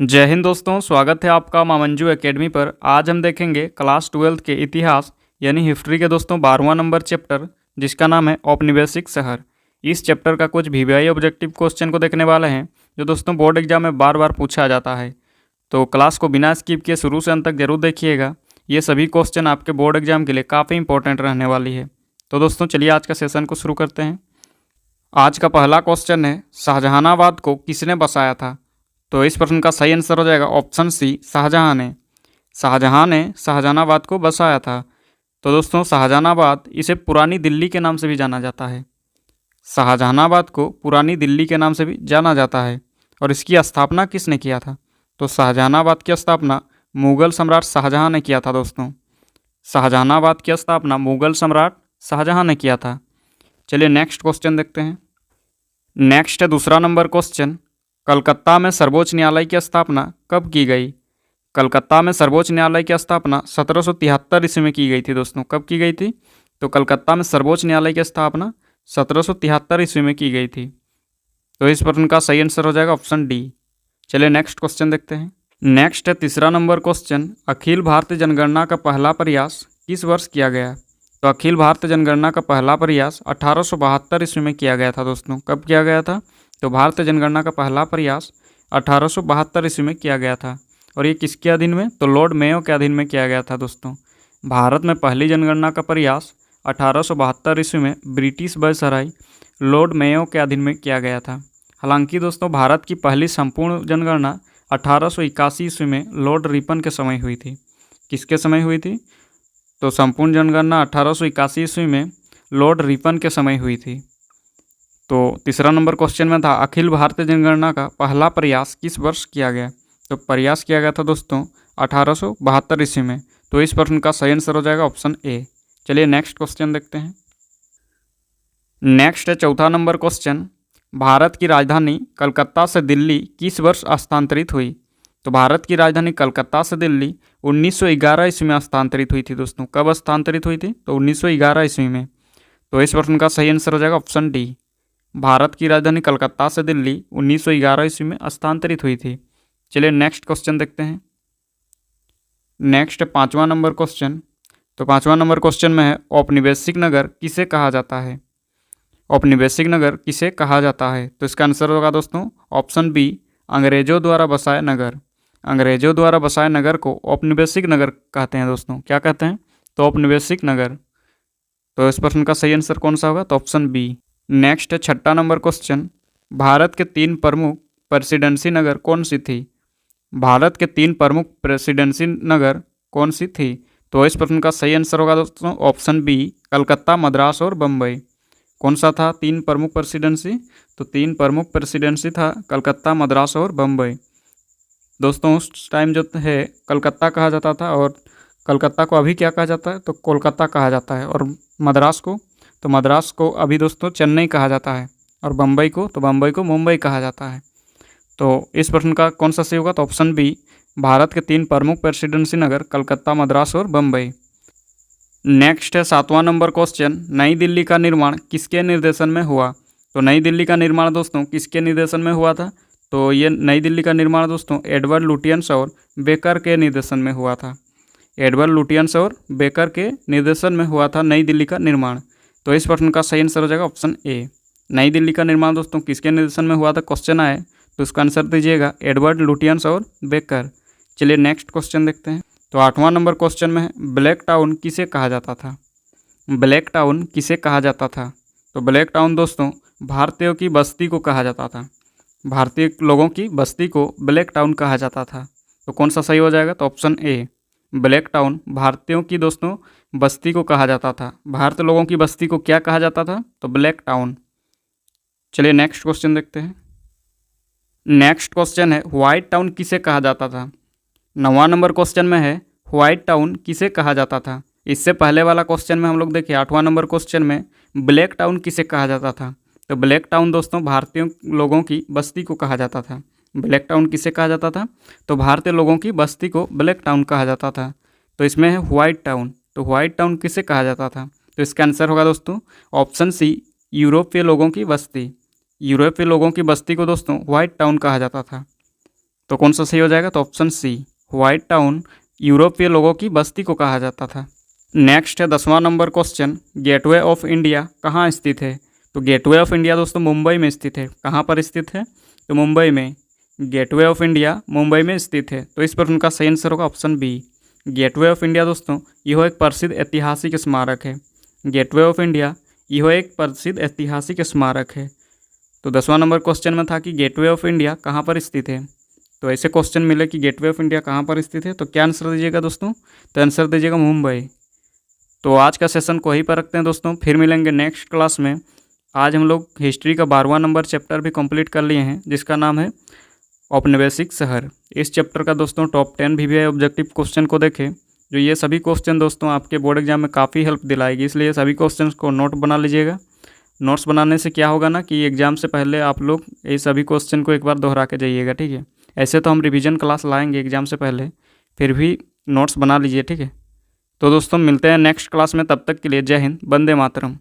जय हिंद दोस्तों, स्वागत है आपका मां मंजू एकेडमी पर। आज हम देखेंगे क्लास 12th के इतिहास यानी हिस्ट्री के दोस्तों 12वां नंबर चैप्टर, जिसका नाम है औपनिवेशिक शहर। इस चैप्टर का कुछ वीवीआई ऑब्जेक्टिव क्वेश्चन को देखने वाले हैं, जो दोस्तों बोर्ड एग्जाम में बार बार पूछा जाता है। तो क्लास को बिना स्किप किए शुरू से अंत तक जरूर देखिएगा। ये सभी क्वेश्चन आपके बोर्ड एग्जाम के लिए काफ़ी इंपॉर्टेंट रहने वाली है। तो दोस्तों चलिए आज का सेशन को शुरू करते हैं। आज का पहला क्वेश्चन है, शाहजहानाबाद को किसने बसाया था? तो इस प्रश्न का सही आंसर हो जाएगा ऑप्शन सी, शाहजहां ने। शाहजहां ने शाहजहानाबाद को बसाया था। तो दोस्तों शाहजहानाबाद इसे पुरानी दिल्ली के नाम से भी जाना जाता है। शाहजहानाबाद को पुरानी दिल्ली के नाम से भी जाना जाता है। और इसकी स्थापना किसने किया था? तो शाहजहानाबाद की स्थापना मुगल सम्राट शाहजहां ने किया था दोस्तों। शाहजहानाबाद की स्थापना मुगल सम्राट शाहजहां ने किया था। चलिए नेक्स्ट क्वेश्चन देखते हैं। नेक्स्ट है दूसरा नंबर क्वेश्चन, कलकत्ता में सर्वोच्च न्यायालय की स्थापना कब की गई? कलकत्ता में सर्वोच्च न्यायालय की स्थापना 1773 ईस्वी में की गई थी दोस्तों। कब की गई थी? तो कलकत्ता में सर्वोच्च न्यायालय की स्थापना 1773 ईस्वी में की गई थी। तो इस प्रश्न का सही आंसर हो जाएगा ऑप्शन डी। चलिए नेक्स्ट क्वेश्चन देखते हैं। नेक्स्ट है तीसरा नंबर क्वेश्चन, अखिल भारतीय जनगणना का पहला प्रयास किस वर्ष किया गया? तो अखिल भारतीय जनगणना का पहला प्रयास 1872 ईस्वी में किया गया था दोस्तों। कब किया गया था? तो भारतीय जनगणना का पहला प्रयास 1872 ईस्वी में किया गया था। और ये किसके अधीन में? तो लॉर्ड मेयो के अधीन में किया गया था दोस्तों। भारत में पहली जनगणना का प्रयास 1872 ईस्वी में ब्रिटिश वायसराय लॉर्ड मेयो के अधीन में किया गया था। हालांकि दोस्तों भारत की पहली संपूर्ण जनगणना 1881 ईस्वी में लॉर्ड रिपन के समय हुई थी। किसके समय हुई थी? तो संपूर्ण जनगणना 1881 ईस्वी में लॉर्ड रिपन के समय हुई थी। तो तीसरा नंबर क्वेश्चन में था, अखिल भारतीय जनगणना का पहला प्रयास किस वर्ष किया गया? तो प्रयास किया गया था दोस्तों 1872 ईस्वी में। तो इस प्रश्न का सही आंसर हो जाएगा ऑप्शन ए। चलिए नेक्स्ट क्वेश्चन देखते हैं। नेक्स्ट है चौथा नंबर क्वेश्चन, भारत की राजधानी कलकत्ता से दिल्ली किस वर्ष स्थानांतरित हुई? तो भारत की राजधानी कलकत्ता से दिल्ली 1911 ईस्वी में स्थानांतरित हुई थी दोस्तों। कब स्थानांतरित हुई थी? तो 1911 ईस्वी में। तो इस प्रश्न का सही आंसर हो जाएगा ऑप्शन डी। भारत की राजधानी कलकत्ता से दिल्ली 1911 ईस्वी में स्थानांतरित हुई थी। चलिए नेक्स्ट क्वेश्चन देखते हैं। नेक्स्ट पाँचवा नंबर क्वेश्चन। तो पाँचवा नंबर क्वेश्चन में है, औपनिवेशिक नगर किसे कहा जाता है? औपनिवेशिक नगर किसे कहा जाता है? तो इसका आंसर होगा दोस्तों ऑप्शन बी, अंग्रेजों द्वारा बसाए नगर। अंग्रेजों द्वारा बसाए नगर को औपनिवेशिक नगर कहते हैं दोस्तों। क्या कहते हैं? तो औपनिवेशिक नगर। तो इस प्रश्न का सही आंसर कौन सा होगा? तो ऑप्शन बी। नेक्स्ट है छठा नंबर क्वेश्चन, भारत के 3 प्रमुख प्रेसिडेंसी नगर कौन सी थी? भारत के 3 प्रमुख प्रेसिडेंसी नगर कौन सी थी? तो इस प्रश्न का सही आंसर होगा दोस्तों ऑप्शन बी, कलकत्ता, मद्रास और बम्बई। कौन सा था 3 प्रमुख प्रेसिडेंसी? तो 3 प्रमुख प्रेसिडेंसी था कलकत्ता, मद्रास और बम्बई। दोस्तों उस टाइम जो है कलकत्ता कहा जाता था, और कलकत्ता को अभी क्या कहा जाता है? तो कोलकाता कहा जाता है। और मद्रास को, तो मद्रास को अभी दोस्तों चेन्नई कहा जाता है। और बम्बई को, तो बम्बई को मुंबई कहा जाता है। तो इस प्रश्न का कौन सा सही होगा? तो ऑप्शन बी, भारत के 3 प्रमुख प्रेसिडेंसी नगर कलकत्ता, मद्रास और बम्बई। नेक्स्ट है सातवां नंबर क्वेश्चन, नई दिल्ली का निर्माण किसके निर्देशन में हुआ? तो नई दिल्ली का निर्माण दोस्तों किसके निर्देशन में हुआ था? तो ये नई दिल्ली का निर्माण दोस्तों एडवर्ड लुटियंस और बेकर के निर्देशन में हुआ था। एडवर्ड लुटियंस और बेकर के निर्देशन में हुआ था नई दिल्ली का निर्माण। तो इस प्रश्न का सही आंसर हो जाएगा ऑप्शन ए। नई दिल्ली का निर्माण दोस्तों किसके निर्देशन में हुआ था? क्वेश्चन आए तो इसका आंसर दीजिएगा एडवर्ड लुटियंस और बेकर। चलिए नेक्स्ट क्वेश्चन देखते हैं। तो 8वां नंबर क्वेश्चन में है, ब्लैक टाउन किसे कहा जाता था? ब्लैक टाउन किसे कहा जाता था? तो ब्लैक टाउन दोस्तों भारतीयों की बस्ती को कहा जाता था। भारतीय लोगों की बस्ती को ब्लैक टाउन कहा जाता था। तो कौन सा सही हो जाएगा? तो ऑप्शन ए, ब्लैक टाउन भारतीयों की दोस्तों बस्ती को कहा जाता था। भारतीय लोगों की बस्ती को क्या कहा जाता था? तो ब्लैक टाउन। चलिए नेक्स्ट क्वेश्चन देखते हैं। नेक्स्ट क्वेश्चन है, व्हाइट टाउन किसे कहा जाता था? 9वां नंबर क्वेश्चन में है, व्हाइट टाउन किसे कहा जाता था? इससे पहले वाला क्वेश्चन में हम लोग देखिए 8वां नंबर क्वेश्चन में ब्लैक टाउन किसे कहा जाता था? तो ब्लैक टाउन दोस्तों भारतीय लोगों की बस्ती को कहा जाता था। ब्लैक टाउन किसे कहा जाता था? तो भारतीय लोगों की बस्ती को ब्लैक टाउन कहा जाता था। तो इसमें है व्हाइट टाउन। तो व्हाइट टाउन किसे कहा जाता था? तो इसका आंसर होगा दोस्तों ऑप्शन सी, यूरोपीय लोगों की बस्ती। यूरोपीय लोगों की बस्ती को दोस्तों व्हाइट टाउन कहा जाता था। तो कौन सा सही हो जाएगा? तो ऑप्शन सी, व्हाइट टाउन यूरोपीय लोगों की बस्ती को कहा जाता था। नेक्स्ट है 10वां number question, Gateway of India कहाँ स्थित है? तो गेटवे ऑफ इंडिया दोस्तों मुंबई में स्थित है। कहाँ पर स्थित है? तो मुंबई में। गेटवे ऑफ इंडिया मुंबई में स्थित है। तो इस पर उनका सही आंसर होगा option B. Gateway of India दोस्तों यह एक प्रसिद्ध ऐतिहासिक स्मारक है। गेटवे ऑफ इंडिया यह एक प्रसिद्ध ऐतिहासिक स्मारक है। तो 10वां नंबर क्वेश्चन में था कि गेटवे ऑफ इंडिया कहाँ पर स्थित है। तो ऐसे क्वेश्चन मिले कि गेटवे ऑफ इंडिया कहाँ पर स्थित है, तो क्या आंसर दीजिएगा दोस्तों? तो आंसर दीजिएगा मुंबई। तो आज का सेशन को यहीं पर रखते हैं दोस्तों, फिर मिलेंगे नेक्स्ट क्लास में। आज हम लोग हिस्ट्री का 12वां नंबर चैप्टर भी कंप्लीट कर लिए हैं, जिसका नाम है औपनिवेशिक शहर। इस चैप्टर का दोस्तों टॉप 10 भी ऑब्जेक्टिव क्वेश्चन को देखें, जो ये सभी क्वेश्चन दोस्तों आपके बोर्ड एग्जाम में काफ़ी हेल्प दिलाएगी, इसलिए सभी क्वेश्चन को नोट बना लीजिएगा। नोट्स बनाने से क्या होगा ना कि एग्ज़ाम से पहले आप लोग ये सभी क्वेश्चन को एक बार दोहरा के जाइएगा, ठीक है। ऐसे तो हम रिवीजन क्लास लाएंगे एग्ज़ाम से पहले, फिर भी नोट्स बना लीजिए, ठीक है। तो दोस्तों मिलते हैं नेक्स्ट क्लास में, तब तक के लिए जय हिंद, वंदे मातरम।